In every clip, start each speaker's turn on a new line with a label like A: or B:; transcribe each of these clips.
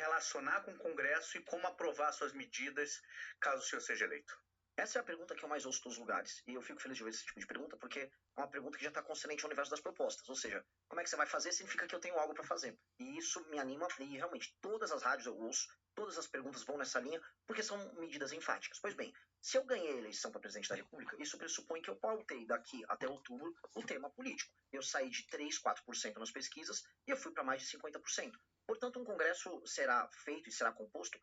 A: relacionar com o Congresso e como aprovar suas medidas caso o senhor seja eleito?
B: Essa é a pergunta que eu mais ouço dos lugares. E eu fico feliz de ver esse tipo de pergunta, porque é uma pergunta que já está consonante ao universo das propostas. Ou seja, como é que você vai fazer significa que eu tenho algo para fazer. E isso me anima, e realmente, todas as rádios eu ouço, todas as perguntas vão nessa linha, porque são medidas enfáticas. Pois bem, se eu ganhei a eleição para presidente da República, isso pressupõe que eu pautei daqui até outubro o tema político. Eu saí de 3, 4% nas pesquisas e eu fui para mais de 50%. Portanto, um congresso será feito e será composto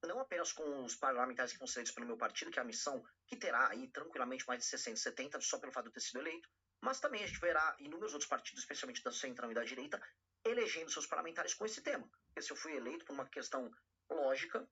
B: não apenas com os parlamentares que vão ser eleitos pelo meu partido, que é a missão que terá aí tranquilamente mais de 60, 70, só pelo fato de eu ter sido eleito, mas também a gente verá inúmeros outros partidos, especialmente da centrão e da direita, elegendo seus parlamentares com esse tema. Porque se eu fui eleito por uma questão lógica,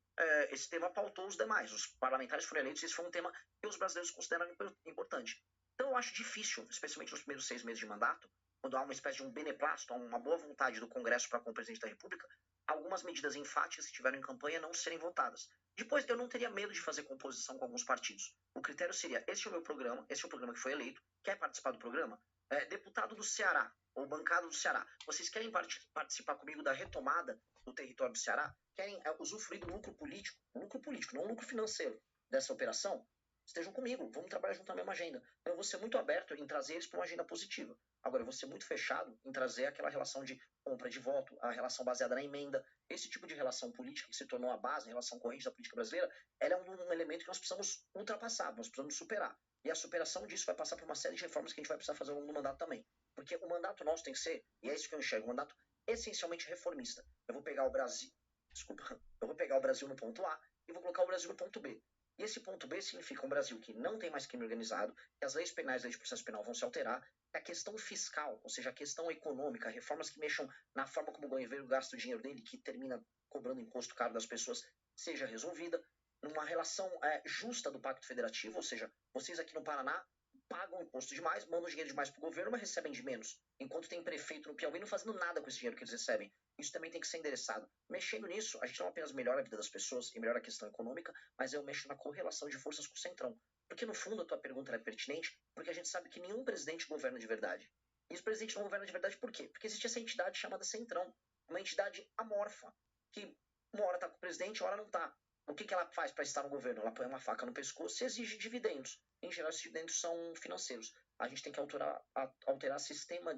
B: esse tema pautou os demais. Os parlamentares foram eleitos e esse foi um tema que os brasileiros consideram importante. Então eu acho difícil, especialmente nos primeiros 6 meses de mandato, quando há uma espécie de um beneplácito, uma boa vontade do Congresso para com o presidente da República, algumas medidas enfáticas que estiveram em campanha não serem votadas. Depois, eu não teria medo de fazer composição com alguns partidos. O critério seria, este é o meu programa, este é o programa que foi eleito, quer participar do programa? Deputado do Ceará, ou bancada do Ceará, vocês querem participar comigo da retomada do território do Ceará? Querem usufruir do lucro político, não lucro financeiro dessa operação? Estejam comigo, vamos trabalhar junto na mesma agenda. Então, eu vou ser muito aberto em trazer eles para uma agenda positiva. Agora, eu vou ser muito fechado em trazer aquela relação de compra de voto, a relação baseada na emenda. Esse tipo de relação política que se tornou a base, a relação corrente da política brasileira, ela é um elemento que nós precisamos ultrapassar, nós precisamos superar. E a superação disso vai passar por uma série de reformas que a gente vai precisar fazer ao longo do mandato também. Porque o mandato nosso tem que ser, e é isso que eu enxergo, um mandato essencialmente reformista. Eu vou pegar o Brasil no ponto A e vou colocar o Brasil no ponto B. E esse ponto B significa um Brasil que não tem mais crime organizado, que as leis penais e leis de processo penal vão se alterar, que a questão fiscal, ou seja, a questão econômica, reformas que mexam na forma como o governo gasta o dinheiro dele, que termina cobrando imposto caro das pessoas, seja resolvida, numa relação justa do Pacto Federativo, ou seja, vocês aqui no Paraná pagam imposto demais, mandam dinheiro demais para o governo, mas recebem de menos. Enquanto tem prefeito no Piauí não fazendo nada com esse dinheiro que eles recebem. Isso também tem que ser endereçado. Mexendo nisso, a gente não apenas melhora a vida das pessoas e melhora a questão econômica, mas eu mexo na correlação de forças com o Centrão. Porque no fundo a tua pergunta é pertinente, porque a gente sabe que nenhum presidente governa de verdade. E os presidentes não governam de verdade por quê? Porque existe essa entidade chamada Centrão, uma entidade amorfa, que uma hora tá com o presidente, uma hora não tá. O que ela faz para estar no governo? Ela põe uma faca no pescoço e exige dividendos. Em geral, esses dividendos são financeiros. A gente tem que alterar o sistema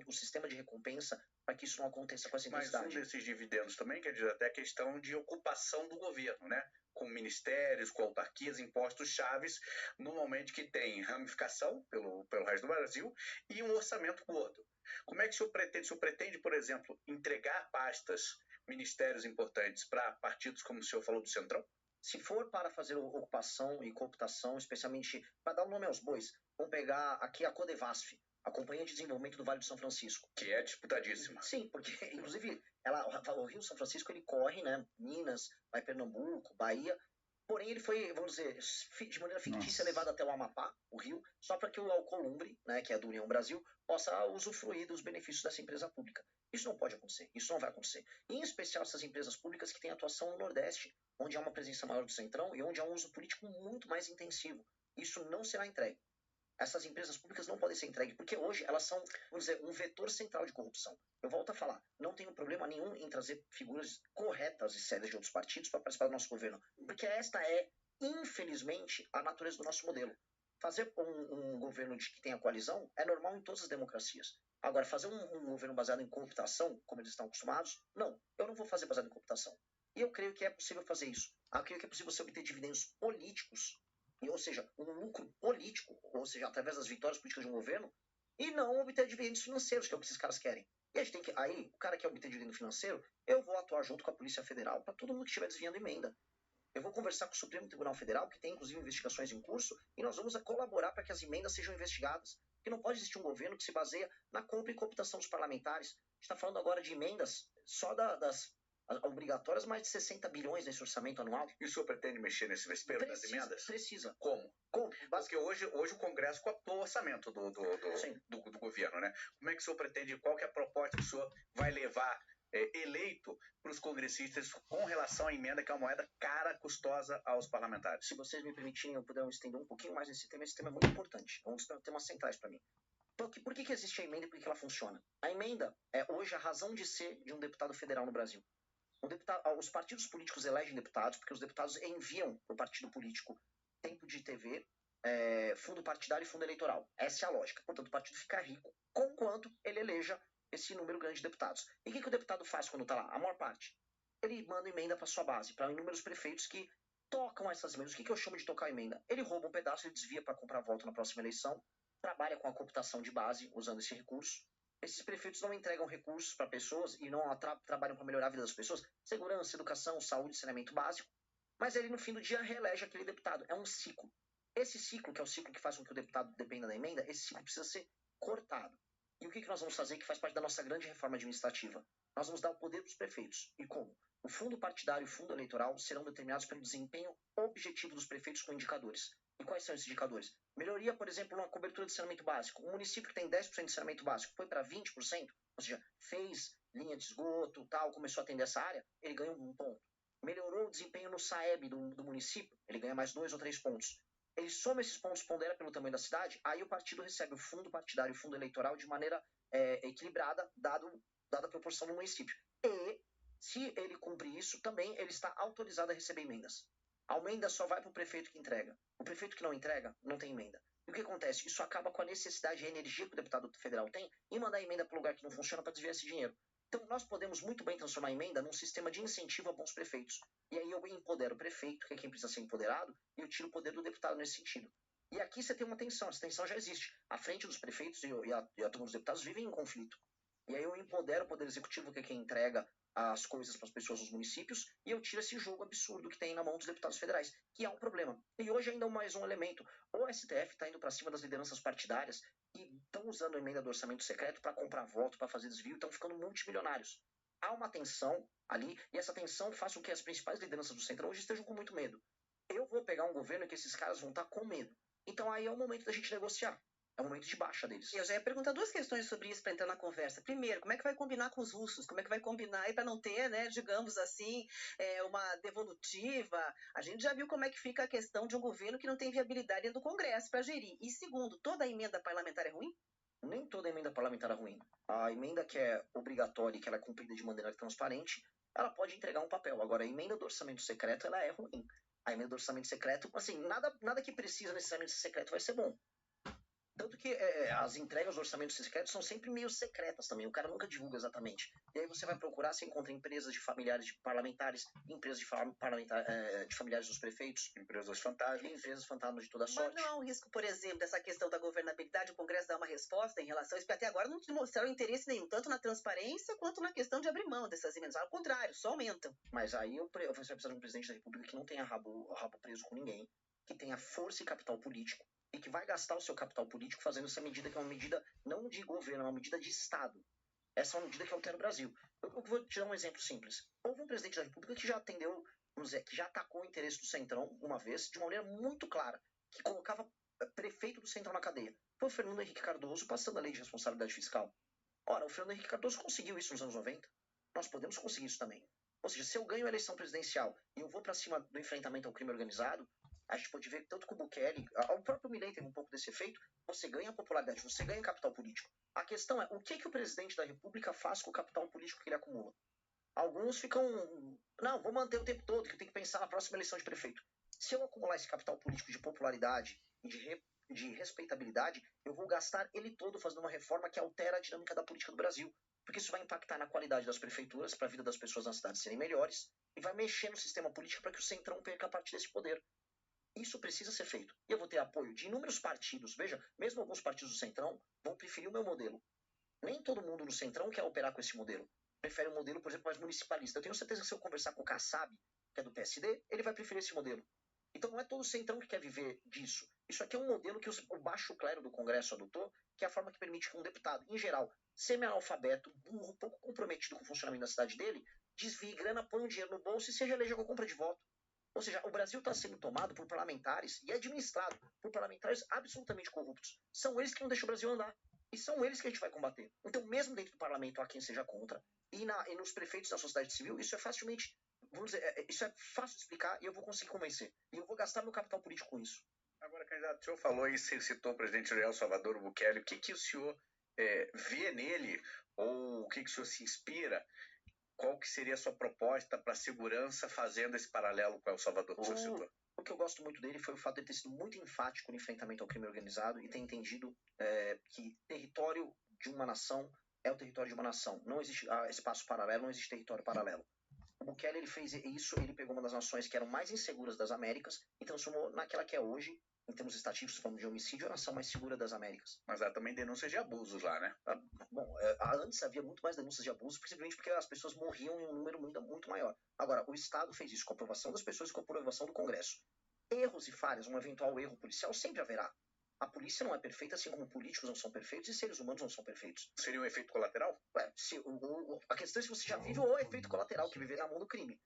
B: de recompensa para que isso não aconteça com essa intensidade.
A: Mas um desses dividendos também quer dizer até a questão de ocupação do governo, né? Com ministérios, com autarquias, impostos chaves, normalmente que tem ramificação pelo resto do Brasil e um orçamento gordo. Como é que o senhor pretende? O senhor pretende, por exemplo, entregar pastas, ministérios importantes para partidos como o senhor falou do Centrão?
B: Se for para fazer ocupação e cooptação, especialmente para dar o nome aos bois, vamos pegar aqui a Codevasf, a Companhia de Desenvolvimento do Vale do São Francisco.
A: Que é disputadíssima.
B: Sim, porque, inclusive, o Rio São Francisco, ele corre, né? Minas, vai Pernambuco, Bahia. Porém, ele foi, vamos dizer, de maneira fictícia levado até o Amapá, o Rio, só para que o Alcolumbre, né, que é do União Brasil, possa usufruir dos benefícios dessa empresa pública. Isso não pode acontecer, isso não vai acontecer. E, em especial essas empresas públicas que têm atuação no Nordeste, onde há uma presença maior do Centrão e onde há um uso político muito mais intensivo. Isso não será entregue. Essas empresas públicas não podem ser entregues, porque hoje elas são, vamos dizer, um vetor central de corrupção. Eu volto a falar, não tenho problema nenhum em trazer figuras corretas e sérias de outros partidos para participar do nosso governo, porque esta é, infelizmente, a natureza do nosso modelo. Fazer um governo que tenha coalizão é normal em todas as democracias. Agora, fazer um governo baseado em cooptação, como eles estão acostumados, não. Eu não vou fazer baseado em cooptação. E eu creio que é possível fazer isso. Eu creio que é possível você obter dividendos políticos, ou seja, um lucro político, ou seja, através das vitórias políticas de um governo, e não obter dividendos financeiros, que é o que esses caras querem. E a gente tem que, aí, o cara quer obter dividendo financeiro, eu vou atuar junto com a Polícia Federal para todo mundo que estiver desviando emenda. Eu vou conversar com o Supremo Tribunal Federal, que tem inclusive investigações em curso, e nós vamos colaborar para que as emendas sejam investigadas. Porque não pode existir um governo que se baseia na compra e cooptação dos parlamentares. A gente está falando agora de emendas só das obrigatórias, mais de 60 bilhões nesse orçamento anual.
A: E o senhor pretende mexer nesse vespeiro das emendas?
B: Precisa.
A: Como? Porque hoje o Congresso cooptou o orçamento do governo, né? Como é que o senhor pretende, qual que é a proposta que o senhor vai levar eleito para os congressistas com relação à emenda, que é uma moeda cara, custosa aos parlamentares?
B: Se vocês me permitirem, eu puder estender um pouquinho mais nesse tema. Esse tema é muito importante. É um dos temas centrais para mim. Por que existe a emenda e por que ela funciona? A emenda é hoje a razão de ser de um deputado federal no Brasil. Os partidos políticos elegem deputados porque os deputados enviam para o partido político tempo de TV, fundo partidário e fundo eleitoral. Essa é a lógica. Portanto, o partido fica rico conquanto ele eleja esse número grande de deputados. E o que o deputado faz quando está lá? A maior parte. Ele manda emenda para sua base, para inúmeros prefeitos que tocam essas emendas. O que eu chamo de tocar emenda? Ele rouba um pedaço, ele desvia para comprar voto na próxima eleição, trabalha com a cooptação de base usando esse recurso. Esses prefeitos não entregam recursos para pessoas e não trabalham para melhorar a vida das pessoas, segurança, educação, saúde, saneamento básico, mas ele no fim do dia reelege aquele deputado. É um ciclo. Esse ciclo, que é o ciclo que faz com que o deputado dependa da emenda, esse ciclo precisa ser cortado. E o que nós vamos fazer que faz parte da nossa grande reforma administrativa? Nós vamos dar o poder dos prefeitos. E como? O fundo partidário e o fundo eleitoral serão determinados pelo desempenho objetivo dos prefeitos com indicadores. E quais são esses indicadores? Melhoria, por exemplo, na cobertura de saneamento básico. Um município que tem 10% de saneamento básico foi para 20%, ou seja, fez linha de esgoto, tal, começou a atender essa área, ele ganha um ponto. Melhorou o desempenho no SAEB do município, ele ganha mais 2 ou 3 pontos. Ele soma esses pontos, pondera pelo tamanho da cidade, aí o partido recebe o fundo partidário e o fundo eleitoral de maneira equilibrada, dada a proporção do município. E, se ele cumprir isso, também ele está autorizado a receber emendas. A emenda só vai para o prefeito que entrega. O prefeito que não entrega, não tem emenda. E o que acontece? Isso acaba com a necessidade e a energia que o deputado federal tem em mandar emenda para o lugar que não funciona para desviar esse dinheiro. Então, nós podemos muito bem transformar a emenda num sistema de incentivo a bons prefeitos. E aí eu empodero o prefeito, que é quem precisa ser empoderado, e eu tiro o poder do deputado nesse sentido. E aqui você tem uma tensão, essa tensão já existe. A frente dos prefeitos e a turma dos deputados vivem em conflito. E aí eu empodero o poder executivo, que é quem entrega as coisas para as pessoas nos municípios, e eu tiro esse jogo absurdo que tem na mão dos deputados federais, que é um problema. E hoje ainda mais um elemento. O STF está indo para cima das lideranças partidárias e estão usando a emenda do orçamento secreto para comprar voto, para fazer desvio, estão ficando multimilionários. Há uma tensão ali, e essa tensão faz com que as principais lideranças do Centrão hoje estejam com muito medo. Eu vou pegar um governo que esses caras vão estar com medo. Então aí é o momento da gente negociar. É o momento de baixa deles.
C: Eu já ia perguntar 2 questões sobre isso para entrar na conversa. Primeiro, como é que vai combinar com os russos? Como é que vai combinar aí para não ter, né, digamos assim, uma devolutiva? A gente já viu como é que fica a questão de um governo que não tem viabilidade dentro do Congresso para gerir. E segundo, toda a emenda parlamentar é ruim?
B: Nem toda emenda parlamentar é ruim. A emenda que é obrigatória e que ela é cumprida de maneira transparente, ela pode entregar um papel. Agora, a emenda do orçamento secreto, ela é ruim. A emenda do orçamento secreto, assim, nada que precisa necessariamente ser secreto vai ser bom. Tanto que as entregas do orçamento secreto são sempre meio secretas também, o cara nunca divulga exatamente. E aí você vai procurar, você encontra empresas de familiares de parlamentares, empresas de familiares dos prefeitos, empresas fantasmas de toda sorte.
C: Mas não há um risco, por exemplo, dessa questão da governabilidade, o Congresso dar uma resposta em relação a isso, porque até agora não demonstraram interesse nenhum, tanto na transparência quanto na questão de abrir mão dessas emendas. Ao contrário, só aumentam.
B: Mas aí você vai precisar de um presidente da República que não tenha rabo preso com ninguém, que tenha força e capital político, e que vai gastar o seu capital político fazendo essa medida, que é uma medida não de governo, é uma medida de Estado. Essa é uma medida que altera o Brasil. Eu vou te dar um exemplo simples. Houve um presidente da República que já atendeu, vamos dizer, que já atacou o interesse do Centrão uma vez, de uma maneira muito clara, que colocava prefeito do Centrão na cadeia. Foi o Fernando Henrique Cardoso, passando a lei de responsabilidade fiscal. Ora, o Fernando Henrique Cardoso conseguiu isso nos anos 90. Nós podemos conseguir isso também. Ou seja, se eu ganho a eleição presidencial e eu vou para cima do enfrentamento ao crime organizado, a gente pode ver tanto que o Bukele, o próprio Milei teve um pouco desse efeito, você ganha popularidade, você ganha capital político. A questão é, o que o presidente da República faz com o capital político que ele acumula? Alguns ficam, não, vou manter o tempo todo, que eu tenho que pensar na próxima eleição de prefeito. Se eu acumular esse capital político de popularidade e de respeitabilidade, eu vou gastar ele todo fazendo uma reforma que altera a dinâmica da política do Brasil. Porque isso vai impactar na qualidade das prefeituras, para a vida das pessoas nas cidades serem melhores, e vai mexer no sistema político para que o Centrão perca a parte desse poder. Isso precisa ser feito. E eu vou ter apoio de inúmeros partidos. Veja, mesmo alguns partidos do Centrão vão preferir o meu modelo. Nem todo mundo no Centrão quer operar com esse modelo. Prefere um modelo, por exemplo, mais municipalista. Eu tenho certeza que se eu conversar com o Kassab, que é do PSD, ele vai preferir esse modelo. Então não é todo o Centrão que quer viver disso. Isso aqui é um modelo que o baixo clero do Congresso adotou, que é a forma que permite que um deputado, em geral, semi-analfabeto, burro, pouco comprometido com o funcionamento da cidade dele, desvie grana, põe um dinheiro no bolso e seja eleja com compra de voto. Ou seja, o Brasil está sendo tomado por parlamentares e administrado por parlamentares absolutamente corruptos. São eles que não deixam o Brasil andar. E são eles que a gente vai combater. Então, mesmo dentro do parlamento, há quem seja contra. E nos prefeitos da sociedade civil, isso é facilmente, vamos dizer, isso é fácil de explicar e eu vou conseguir convencer. E eu vou gastar meu capital político com isso.
A: Agora, candidato, o senhor falou e citou o presidente de El Salvador, o Bukele. O que o senhor vê nele, ou o que o senhor se inspira qual que seria a sua proposta para a segurança fazendo esse paralelo com El Salvador que o senhor citou?
B: O que eu gosto muito dele foi o fato de ele ter sido muito enfático no enfrentamento ao crime organizado e ter entendido que território de uma nação é o território de uma nação. Não existe espaço paralelo, não existe território paralelo. O Bukele, ele fez isso, ele pegou uma das nações que eram mais inseguras das Américas e transformou naquela que é hoje, em termos estatísticos, falando de homicídio, a nação mais segura das Américas.
A: Mas há também denúncias de abusos lá, né?
B: Bom, antes havia muito mais denúncias de abuso, principalmente porque as pessoas morriam em um número muito maior. Agora, o Estado fez isso com a aprovação das pessoas e com a aprovação do Congresso. Erros e falhas, um eventual erro policial sempre haverá. A polícia não é perfeita, assim como políticos não são perfeitos e seres humanos não são perfeitos.
A: Seria um efeito colateral?
B: A questão é se você já vive o efeito colateral, que é viver na mão do crime.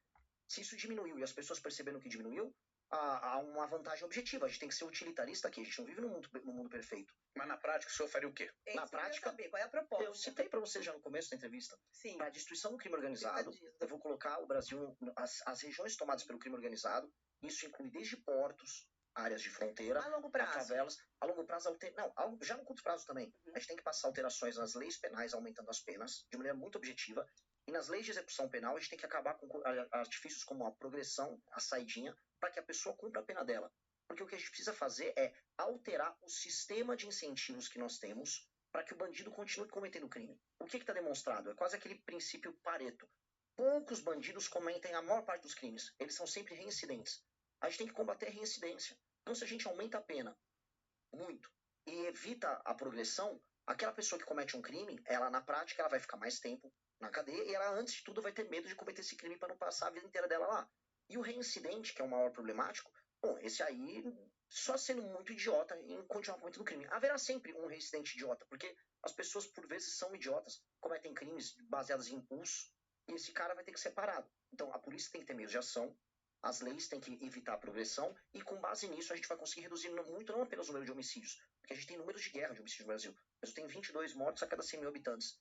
B: Se isso diminuiu e as pessoas perceberam que diminuiu, há uma vantagem objetiva. A gente tem que ser utilitarista aqui, a gente não vive no mundo perfeito.
A: Mas na prática o senhor faria o quê?
B: Na prática,
C: saber, qual é a proposta?
B: Eu citei para você já no começo da entrevista.
C: Sim.
B: Para a destruição do crime organizado, eu vou colocar o Brasil, as regiões tomadas pelo crime organizado, isso inclui desde portos, áreas de fronteira,
C: a longo prazo.
B: favelas. A longo prazo, já no curto prazo também. A gente tem que passar alterações nas leis penais, aumentando as penas, de maneira muito objetiva. E nas leis de execução penal, a gente tem que acabar com artifícios como a progressão, a saidinha, para que a pessoa cumpra a pena dela. Porque o que a gente precisa fazer é alterar o sistema de incentivos que nós temos para que o bandido continue cometendo crime. O que está demonstrado? É quase aquele princípio Pareto. Poucos bandidos cometem a maior parte dos crimes. Eles são sempre reincidentes. A gente tem que combater a reincidência. Então, se a gente aumenta a pena muito e evita a progressão, aquela pessoa que comete um crime, ela na prática ela vai ficar mais tempo na cadeia e ela, antes de tudo, vai ter medo de cometer esse crime para não passar a vida inteira dela lá. E o reincidente, que é o maior problemático, bom, esse aí só sendo muito idiota em continuar cometendo crime. Haverá sempre um reincidente idiota, porque as pessoas, por vezes, são idiotas, cometem crimes baseados em impulso, e esse cara vai ter que ser parado. Então, a polícia tem que ter meio de ação, as leis têm que evitar a progressão, e com base nisso a gente vai conseguir reduzir muito, não apenas o número de homicídios, porque a gente tem números de guerra de homicídio no Brasil. O Brasil tem 22 mortos a cada 100 mil habitantes.